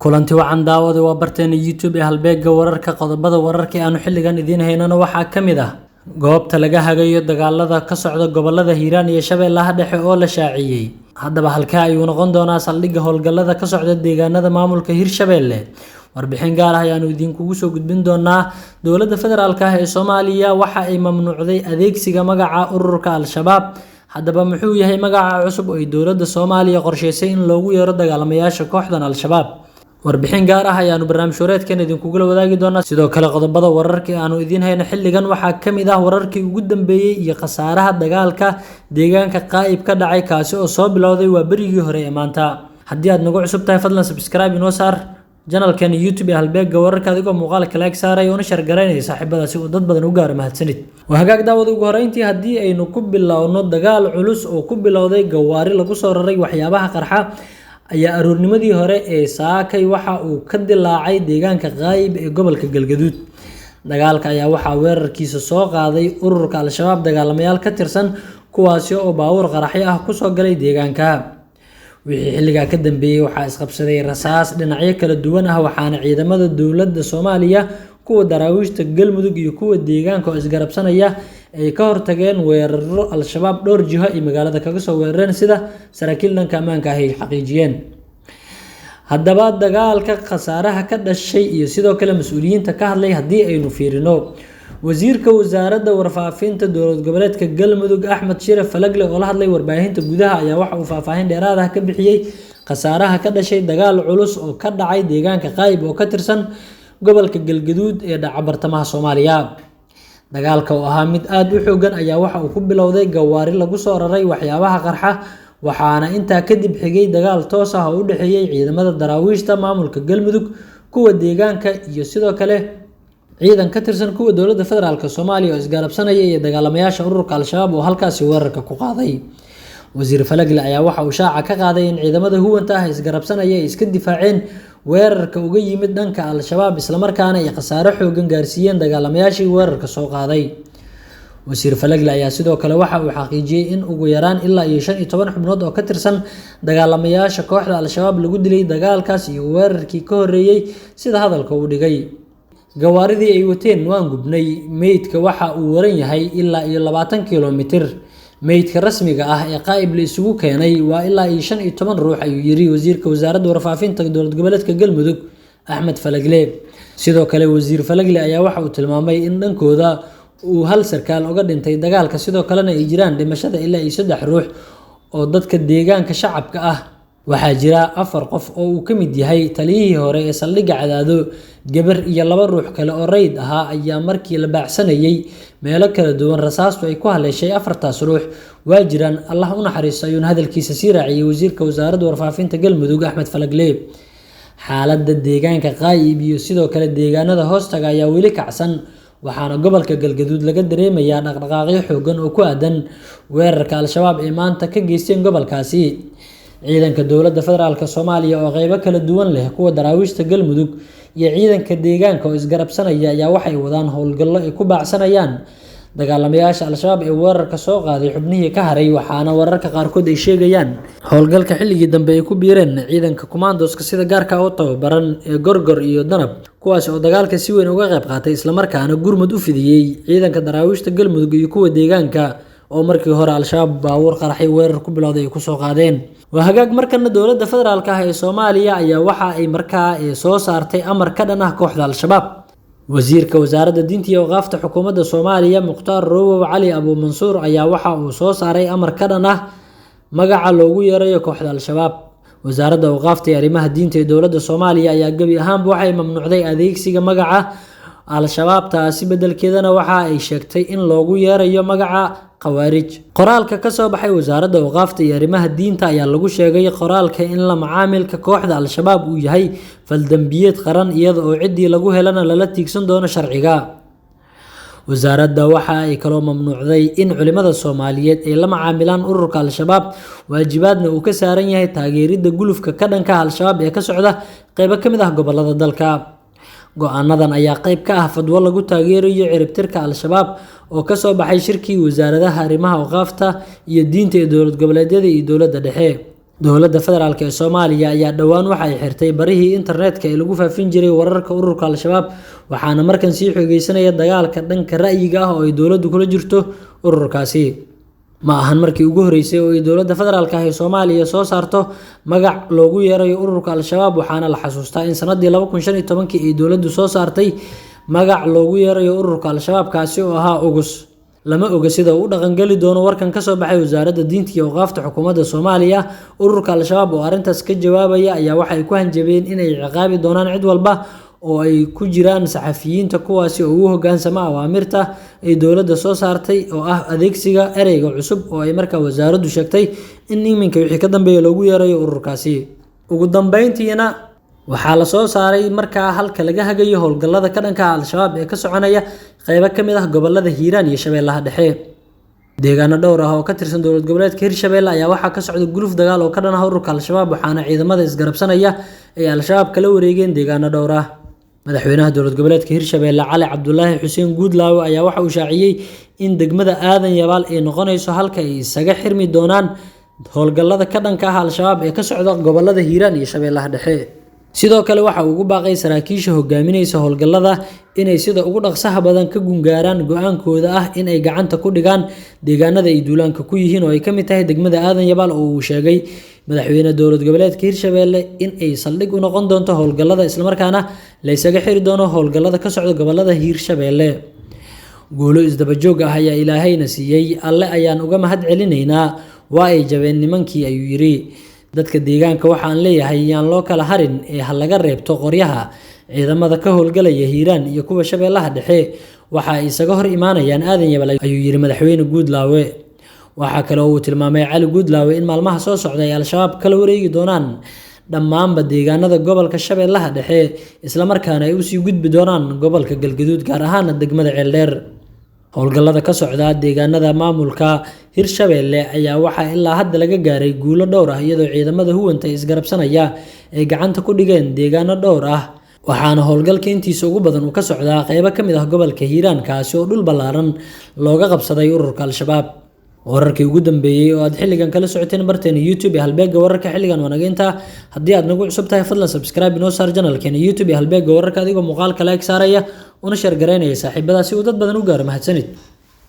kulanti wacan daawada waa barteena YouTube ee halbeega wararka qodobada wararka aanu xilligan idiin haynana waxaa kamid ah goobta laga hagayo dagaalada ka socda gobolada Hiiraan iyo Shabeellaha Dhexe oo la shaaciyay haddaba halka ay noqon doonaa saldhigga howlgallada ka socda deegaanada maamulka Hiirshabeelle warbixin gaar ah ayaanu idinkugu soo gudbin doonaa dowladda federaalka ah ee Soomaaliya waxa ay mamnuucday adeegsiga magaca ururka Al-Shabaab haddaba muxuu yahay magaca cusub oo ay dowladda Soomaaliya qorsheysay in loogu yeero dagaalamayaasha kooxdan Al-Shabaab warbixin gaar ah ayaanu barnaamij wareedkan idinkugu la wadaagi doonaa sidoo kale qodobada wararka aanu idiin hayna xilligan waxaa kamid ah wararkii ugu dambeeyay iyo khasaaraha dagaalka deegaanka qaayib ka dhacay kaasi oo soo bilowday waa berigii hore ee maanta haddii aad nagu cusub tahay fadlan subscribe inoo saar channelkan YouTube ee halbeega wararka adigoo muuqaalka like saaray oo share gareynaya saaxiibada si uu dad badan u gaaro mahadsanid waa hagaag daawada ugu horeyntii haddii aynu ku bilowno dagaal culus oo ku bilowday gawaari lagu soo raray waxyaabaha qarxa ayaa aroornimadii hore ee saakay waxa uu ka dilaacay deegaanka qaayib ee gobolka Galgaduud dagaalka ayaa waxa weerarkiisa soo qaaday ururka Al-Shabaab dagaalamayaal ka tirsan kuwaasi oo baawur qaraxyo ah ku soo galay deegaanka wixii xilliga ka dambeeyay waxa isqabsaday rasaas dhinacyo kala duwan ah waxaana ciidamada dowladda Soomaaliya kuwa daraawiishta Galmudug iyo kuwa deegaanka oo isgarabsanaya ay ka hortageen weeraro Al-Shabaab dhowr jiho ee magaalada kaga soo weerareen sida saraakiil dhanka ammaanka ah ay xaqiijiyeen haddaba dagaalka khasaaraha ka dhashay iyo sidoo kale mas'uuliyiinta ka hadlay haddii aynu fiirino wasiirka wasaaradda warfaafinta dowlad goboleedka Galmudug Axmed Shire Falagle oo la hadlay warbaahinta gudaha ayaa waxa uu faahfaahin dheeraad ah ka bixiyay khasaaraha ka dhashay dagaal culus oo ka dhacay deegaanka qaayib oo ka tirsan gobolka Galgaduud ee dhaca bartamaha Soomaaliya dagaalka oo ahaa mid aad u xoogan ayaa waxa uu ku bilowday gawaari lagu soo raray waxyaabaha qarxa waxaana intaa kadib xigay dagaal toos ah oo u dhaxeeyay ciidamada daraawiishta maamulka Galmudug kuwa deegaanka iyo sidoo kale ciidan ka tirsan kuwa dowladda federaalka Soomaaliya oo isgarabsanaya iyo dagaalamayaasha ururka Al-Shabaab oo halkaasi weerarka ku qaaday wasiir Falagle ayaa waxa uu shaaca ka qaaday in ciidamada huwanta ah isgarabsanaya ay iska difaaceen weerarka uga yimid dhanka Al-Shabaab isla markaana ay khasaare xoogan gaarsiiyeen dagaalamayaashii weerarka soo qaaday wasiir Falagle ayaa sidoo kale waxa uu xaqiijiyay in ugu yaraan ilaa 15 xubnood oo ka tirsan dagaalamayaasha kooxda Al-Shabaab lagu dilay dagaalkaas iyo weerarkii ka horeeyay sida hadalka uu dhigay gawaaridii ay wateen waan gubnay meydka waxa uu waran yahay ilaa 20 kiiloomitir meydka rasmiga ah ee qaayib la isugu keenay waa ilaa 15 ruux ayuu yiri wasiirka wasaaradda warfaafinta dowlad goboleedka Galmudug Axmed Falagle sidoo kale wasiir Falagle ayaa waxa uu tilmaamay in dhankooda uu hal sarkaal uga dhintay dagaalka sidoo kalena ay jiraan dhimashada ilaa 3 ruux oo dadka deegaanka shacabka ah waxaa jira 4 qof oo uu ka mid yahay taliyihii hore ee saldhigga Cadaado gabar iyo 2 ruux kale oo rayd ahaa ayaa markii la baacsanayay meelo kala duwan rasaastu ay ku haleeshay 4taas ruux waa jiraan Allah u naxariisto ayuu hadalkiisa sii raaciyay wasiirka wasaaradda warfaafinta Galmudug Axmed Falagle xaaladda deegaanka qaayib iyo sidoo kale deegaanada hoostaga ayaa weli kacsan waxaana gobolka Galgaduud laga dareemayaa dhaqdhaqaaqyo xoogan oo ku aadan weerarka Al-Shabaab ee maanta ka geysteen gobolkaasi ciidanka dowladda federaalka Soomaaliya oo qaybo kala duwan leh kuwa daraawiishta Galmudug iyo ciidanka deegaanka oo isgarabsanaya ayaa waxay wadaan howlgallo ay ku baacsanayaan dagaalamayaasha Al-Shabaab ee weerarka soo qaaday xubnihii ka haray waxaana wararka qaarkood ay sheegayaan howlgalka xilligii dambe ay ku biireen ciidanka commandoska sida gaarka ah oo tababaran ee Gorgor iyo Danab kuwaas oo dagaalka si weyn uga qayb qaatay isla markaana gurmad u fidiyay ciidanka daraawiishta Galmudug iyo kuwa deegaanka oo markii hore Al-Shabaab baawur qaraxay weerar ku bilowday ku soo qaadeen waa hagaag markana dowladda federaalka ah ee Soomaaliya ayaa waxa ay markaa soo saartay amar ka dhan ah kooxda Al-Shabaab wasiirka wasaaradda diinta iyo waqaafta xukuumadda Soomaaliya Mukhtaar Roowo Cali Abu Mansuur ayaa waxa uu soo saaray amar ka dhan ah magaca loogu yeerayo kooxda Al-Shabaab wasaaradda waqaafta iyo arrimaha diinta ee dowladda Soomaaliya ayaa gabi ahaanba waxay mamnuucday adeegsiga magaca Al-Shabaab taasi bedelkeedana waxa ay sheegtay in loogu yeerayo magaca qawaarij qoraalka ka soo baxay wasaaradda waqaafta iyo arrimaha diinta ayaa lagu sheegay qoraalka in la macaamilka kooxda Al-Shabaab uu yahay faldambiyeed qaran iyada oo cidii lagu helana lala tiigsan doono sharciga wasaaradda waxa ay kaloo mamnuucday in culimada Soomaaliyeed ay la macaamilaan ururka Al-Shabaab waajibaadna uu ka saaran yahay taageeridda gulufka ka dhanka Al-Shabaab ee ka socda qaybo ka mid ah gobolada dalka go'aanadan ayaa qayb ka ah fadwo lagu taageerayo ciribtirka Al-Shabaab oo ka soo baxay shirkii wasaaradaha arrimaha waqaafta iyo diinta ee dowlad goboleedyada iyo dowladda dhexe dowladda federaalk ee Soomaaliya ayaa dhawaan waxa ay xirtay barihii internetka ee lagu faafin jiray wararka ururka Al-Shabaab waxaana markan sii xogeysanaya dagaalka dhanka ra'yiga ah oo ay dowladdu kula jirto ururkaasi. ma ahan markii ugu horeysay oo ay dowladda federaalka ee Soomaaliya soo saarto magac loogu yeerayo ururka Al-Shabaab waxaana la xasuustaa in sanadii 2015 ay dowladdu soo saartay magac loogu yeerayo ururka Al-Shabaab kaasi oo ahaa Ugus. lama oga sida uu dhaqan gali doono warkan ka soo baxay wasaaradda diinta iyo waqaafta xukuumadda Soomaaliya. ururka Al-Shabaab oo arintaas ka jawaabaya ayaa waxa ay ku hanjabeen inay ciqaabi doonaan cid walba oo ay ku jiraan saxafiyiinta kuwaasi oo u hoggaansama awaamirta ay dowladda soo saartay oo ah adeegsiga ereyga cusub oo ay markaa wasaaraddu sheegtay in iminka wixii ka dambeeya loogu yeerayo ururkaasi. ugu dambeyntiina waxaa la soo saaray markaa halka laga hagayo howlgallada ka dhanka ah Al-Shabaab ee ka soconaya qaybo ka mid ah gobollada Hiiraan iyo Shabeellaha Dhexe. deegaano dhowr ah oo ka tirsan dowlad goboleedka Hirshabelle ayaa waxaa ka socda guluf dagaal oo ka dhan ah ururka Al-Shabaab waxaana ciidamada isgarabsanaya ay Al-Shabaab kala wareegeen deegaano dhowr ah. madaxweynaha dowlad goboleedka Hirshabelle Cali Cabdulaahi Xuseen Guudlaawe ayaa waxa uu shaaciyay in degmada Aadan Yabaal ay noqonayso halka ay isaga xirmi doonaan howlgallada ka dhanka ah Al-Shabaab ee ka socda gobollada Hiiraan iyo Shabeellaha Dhexe. sidoo kale waxa uu ugu baaqay saraakiisha hogaaminaysa howlgallada inay sida ugu dhaqsaha badan ka gungaaraan go'aankooda ah in ay gacanta ku dhigaan deegaanada ay duulaanka ku yihiin oo ay ka mid tahay degmada Aadan Yabaal oo uu sheegay madaxweynaha dowlad goboleedka Hirshabelle in ay saldhig u noqon doonto howlgallada isla markaana la isaga xiri doono howlgallada ka socda gobollada Hirshabelle. guulo isdaba joog ah ayaa Ilaahayna siiyay, alle ayaan uga mahad celinaynaa, waa ay jabeen nimankii ayuu yiri. dadka deegaanka waxaan leeyahay yaan loo kala harin ee ha laga reebto qoryaha ciidamada ka howlgalaya Hiiraan iyo kuwa Shabeellaha Dhexe waxa ay isaga hor imaanayaan Aadan Yabaal ayuu yiri madaxweyne Guudlaawe. waxa kale oo uu tilmaamay Cali Guudlaawe in maalmaha soo socda ay Al-Shabaab kala wareegi doonaan dhammaanba deegaanada gobolka Shabeellaha Dhexe isla markaana ay u sii gudbi doonaan gobolka Galgaduud gaar ahaan degmada Ceeldheer. howlgallada ka socda deegaanada maamulka Hirshabelle ayaa waxa ilaa hadda laga gaaray guulo dhowr ah iyadoo ciidamada huwanta isgarabsanaya ay gacanta ku dhigeen deegaano dhowr ah waxaana howlgalka intiisa ugu badan uu ka socdaa qaybo ka mid ah gobolka Hiiraan kaasi oo dhul ballaaran looga qabsaday ururka Al-Shabaab. wararkii ugu dambeeyay oo aad xilligan kala socoteen barteena YouTube ee halbeega wararka xilligan wanaagta haddii aad nagu cusub tahay fadlan subscribe inoo saar channelkeena YouTube ee halbeega wararka adigoo muuqaalka like saaraya una share gareynaya saaxiibada si uu dad badan u gaaro mahadsanid.